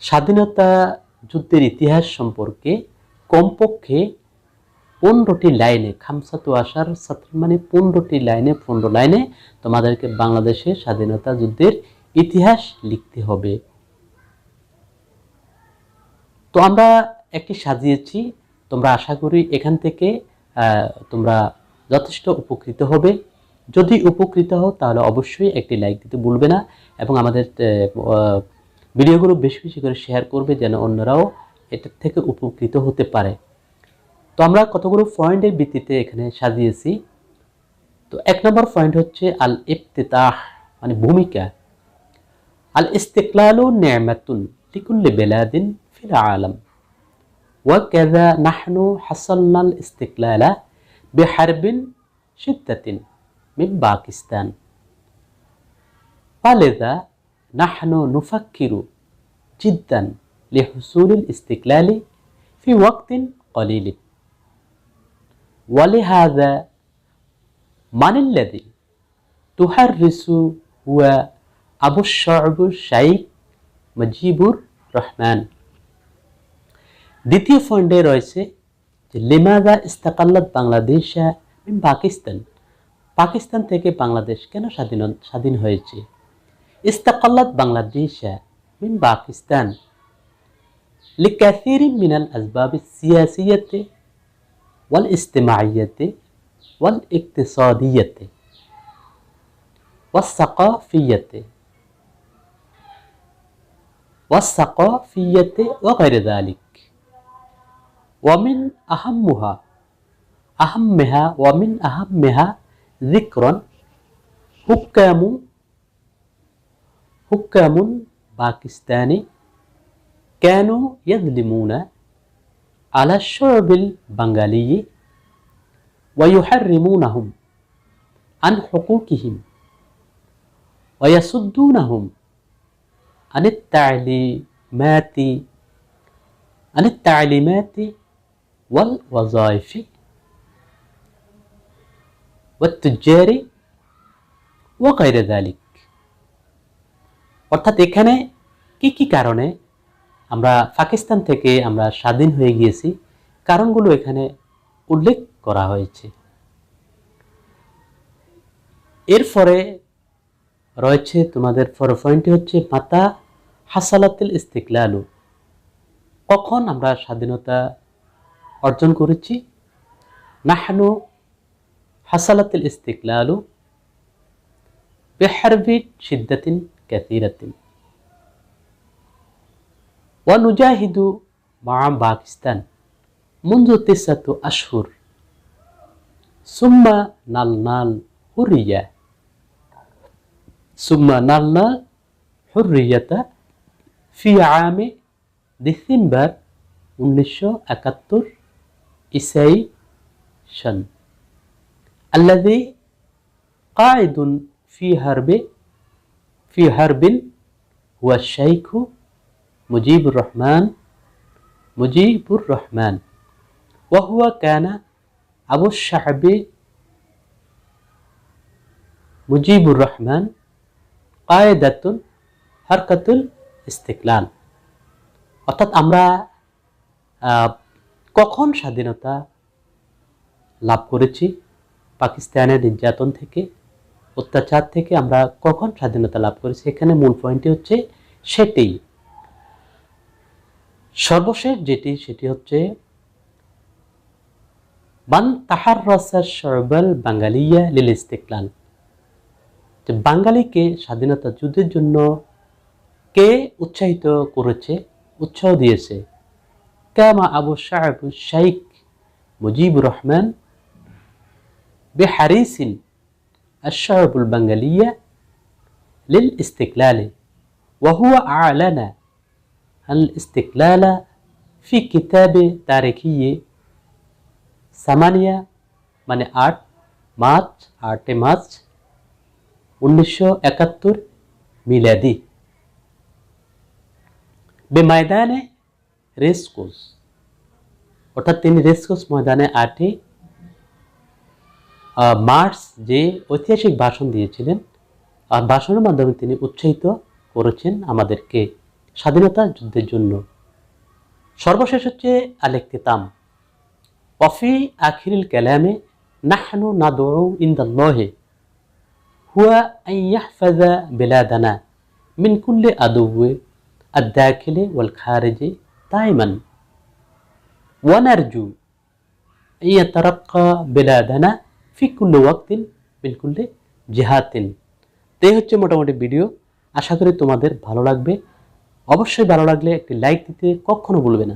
স্বাধীনতা যুদ্ধের ইতিহাস সম্পর্কে কমপক্ষে 15টি লাইনে, খামসাতু আশার ছাত্র মানে 15 লাইনে তোমাদেরকে বাংলাদেশের স্বাধীনতা যুদ্ধের ইতিহাস লিখতে হবে। তো আমরা একটি সাজিয়েছি, তোমরা আশা করি এখান থেকে তোমরা যথেষ্ট উপকৃত হবে। যদি উপকৃত হও তাহলে অবশ্যই একটি লাইক দিতে ভুলবে না এবং আমাদের ভিডিওগুলো বেশি বেশি করে শেয়ার করবে যেন অন্যরাও এটার থেকে উপকৃত হতে পারে। তো আমরা কতগুলো পয়েন্টের ভিত্তিতে এখানে সাজিয়েছি। তো 1 নম্বর পয়েন্ট হচ্ছে আল ইফতিতাহ মানে ভূমিকা। আল ইস্তিকলালু নি'মাতুন লিকুল্লি বিলাদিন ফিল আলাম ওয়া কাযা নাহনু হাসালনা আল ইস্তিকলালা বিহারবিন শিদ্দাতিন মিন পাকিস্তান ফালিযা নাহনু নুফাক্কিরু জিদ্দান লিহুসুলিল ইস্তিকলালি ফি ওয়াক্তিন কলিল ولهذا من الذي تحرس هو أبو الشعب الشيخ মুজিবুর রহমান। দ্বিতীয় পয়েন্টে রয়েছে যে লিমাযা ইস্তাকাল্লাত বাংলাদেশ মিন পাকিস্তান, পাকিস্তান থেকে বাংলাদেশ কেন স্বাধীন হয়েছে। ইস্তাকাল্লাত বাংলাদেশ মিন পাকিস্তান লিকাসিরিন মিনাল আসবাব সিয়াসিয়্যাতি والاجتماعية والاقتصادية والثقافية وغير ذلك ومن أهمها ذكرا حكام باكستان كانوا يظلمون على الشعب البنغالي ويحرمونهم عن حقوقهم ويصدونهم عن التعليمات والوظائف والتجار وغير ذلك। অর্থাৎ এখানে কি কি কারণে আমরা পাকিস্তান থেকে আমরা স্বাধীন হয়ে গিয়েছি কারণগুলো এখানে উল্লেখ করা হয়েছে। এরপরে রয়েছে তোমাদের পয়েন্টটি হচ্ছে মাতা হাসালাতুল ইস্তিকলালু, কখন আমরা স্বাধীনতা অর্জন করেছি। নাহনু হাসালাতুল ইস্তিকলালু বিহারবি শিদ্দাতিন কাসীরাতিন ونجاهد مع باكستان منذ 9 أشهر ثم نلنا الحرية في عام ديسمبر 1971 إساي شن الذي قائد في حرب هو الشيخ মুজিবুর রহমান وهو كان أبو الشعب মুজিবুর রহমান কায়েদাতুন হারকাতুল ইস্তিকলাল। অর্থাৎ আমরা কখন স্বাধীনতা লাভ করেছি, পাকিস্তানের নির্যাতন থেকে, অত্যাচার থেকে আমরা কখন স্বাধীনতা লাভ করেছি, এখানে মূল পয়েন্টটি হচ্ছে সেটি। সর্বশেষ সেটি হচ্ছে মান তাহাররাসা শা'বাল বাঙ্গালিয়া লিল ইস্তিকলাল, যে বাঙালিকে স্বাধীনতা যুদ্ধের জন্য কে উৎসাহিত করেছে, উৎসাহ দিয়েছে। কামা আবু শা'ব শাইখ মুজিবুর রহমান বিহারিসিন আশ-শা'বুল বাঙ্গালিয়া লিল ইস্তিকলাল ওয়া হুয়া আ'লানা الاستقلال في كتاب تاريخي 8 মানে 8 মার্চ 1971 মিলাদি বেময়দানে রেসকোর্স, অর্থাৎ তিনি রেসকোর্স ময়দানে 8 মার্চ যে ঐতিহাসিক ভাষণ দিয়েছিলেন, আর ভাষণের মাধ্যমে তিনি উৎসাহিত করেছেন আমাদেরকে স্বাধীনতা যুদ্ধের জন্য। সর্বশেষ হচ্ছে আল-ইক্তিতাম। ওয়াফি আখিরিল কালামে নাহনু নাদউ ইনদাল্লাহি হুয়া আন ইয়াহফাযা বিলাদানা মিন কুল্লি আদুওয়ি আদ-দাখিলি ওয়াল খারিজি দাইমান ওয়া নারজু আন ইয়াতারাক্কা বিলাদানা ফি কুল্লি ওয়াক্তিন মিন কুল্লি জিহাতিন। এই হচ্ছে মোটামুটি ভিডিও। আশা করি তোমাদের ভালো লাগবে। অবশ্যই ভালো লাগলে একটি লাইক দিতে কখনো ভুলবে না।